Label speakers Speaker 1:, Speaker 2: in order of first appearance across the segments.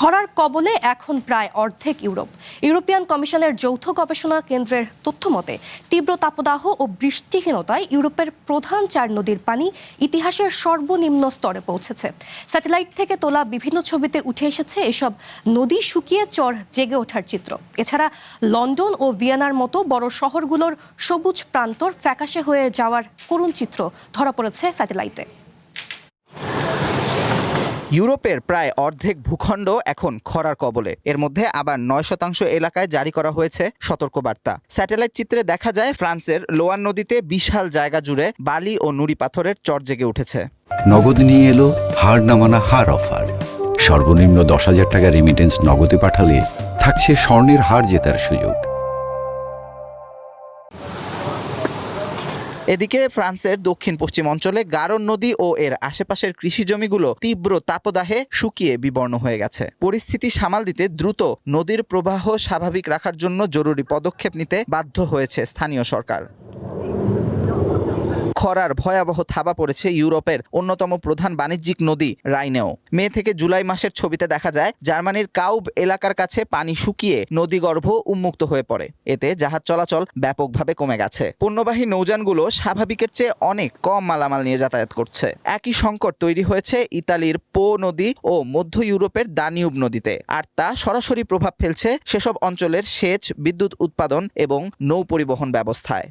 Speaker 1: খরার কবলে এখন প্রায় অর্ধেক ইউরোপিয়ান কমিশনের যৌথ গবেষণা কেন্দ্রের তথ্যমতে তীব্র তাপদাহ ও বৃষ্টিহীনতায় ইউরোপের প্রধান 4 নদীর পানি ইতিহাসের সর্বনিম্ন স্তরে পৌঁছেছে। স্যাটেলাইট থেকে তোলা বিভিন্ন ছবিতে উঠে এসেছে এসব নদী শুকিয়ে চর জেগে ওঠার চিত্র। এছাড়া লন্ডন ও ভিয়েনার মতো বড় শহরগুলোর সবুজ প্রান্তর ফ্যাকাশে হয়ে যাওয়ার করুণ চিত্র ধরা পড়েছে স্যাটেলাইটে।
Speaker 2: ইউরোপের প্রায় অর্ধেক ভূখণ্ড এখন খরার কবলে। এর মধ্যে আবার 9% এলাকায় জারি করা হয়েছে সতর্কবার্তা। স্যাটেলাইট চিত্রে দেখা যায় ফ্রান্সের লোয়ার নদীতে বিশাল জায়গা জুড়ে বালি ও নুড়ি পাথরের চর জেগে উঠেছে।
Speaker 3: নগদ নিয়ে এলো হার না মানা হার অফার। সর্বনিম্ন 10,000 টাকা রেমিটেন্স নগদে পাঠালে থাকছে স্বর্ণের হার জেতার সুযোগ।
Speaker 2: এদিকে ফ্রান্সের দক্ষিণ পশ্চিম অঞ্চলে গারন নদী ও এর আশেপাশের কৃষি জমিগুলো তীব্র তাপদাহে শুকিয়ে বিবর্ণ হয়ে গেছে। পরিস্থিতি সামাল দিতে দ্রুত নদীর প্রবাহ স্বাভাবিক রাখার জন্য জরুরি পদক্ষেপ নিতে বাধ্য হয়েছে স্থানীয় সরকার। খরার ভয়াবহ থাবা পড়েছে ইউরোপের অন্যতম প্রধান বাণিজ্যিক নদী রাইনেও। মে থেকে জুলাই মাসের ছবিতে দেখা যায় জার্মানির কাউব এলাকার কাছে পানি শুকিয়ে নদীগর্ভ উন্মুক্ত হয়ে পড়ে। এতে জাহাজ চলাচল ব্যাপকভাবে কমে গেছে। পণ্যবাহী নৌযানগুলো স্বাভাবিকের চেয়ে অনেক কম মালামাল নিয়ে যাতায়াত করছে। একই সংকট তৈরি হয়েছে ইতালির পো নদী ও মধ্য ইউরোপের দানিউব নদীতে, আর তা সরাসরি প্রভাব ফেলছে সেসব অঞ্চলের সেচ, বিদ্যুৎ উৎপাদন এবং নৌ পরিবহন ব্যবস্থায়।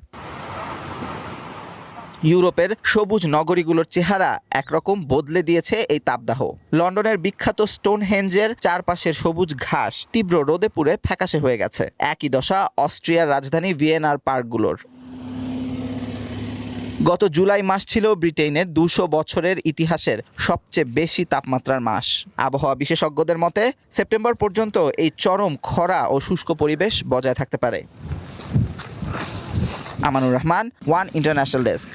Speaker 2: ইউরোপের সবুজ নগরীগুলোর চেহারা একরকম বদলে দিয়েছে এই তাপদাহ। লন্ডনের বিখ্যাত স্টোনহেঞ্জের চারপাশের সবুজ ঘাস তীব্র রোদে পুড়ে ফ্যাকাশে হয়ে গেছে। একই দশা অস্ট্রিয়ার রাজধানী ভিয়েনার পার্কগুলোর। গত জুলাই মাস ছিল ব্রিটেনের 200 বছরের ইতিহাসের সবচেয়ে বেশি তাপমাত্রার মাস। আবহাওয়া বিশেষজ্ঞদের মতে সেপ্টেম্বর পর্যন্ত এই চরম খরা ও শুষ্ক পরিবেশ বজায় থাকতে পারে। Amanur Rahman, one international desk.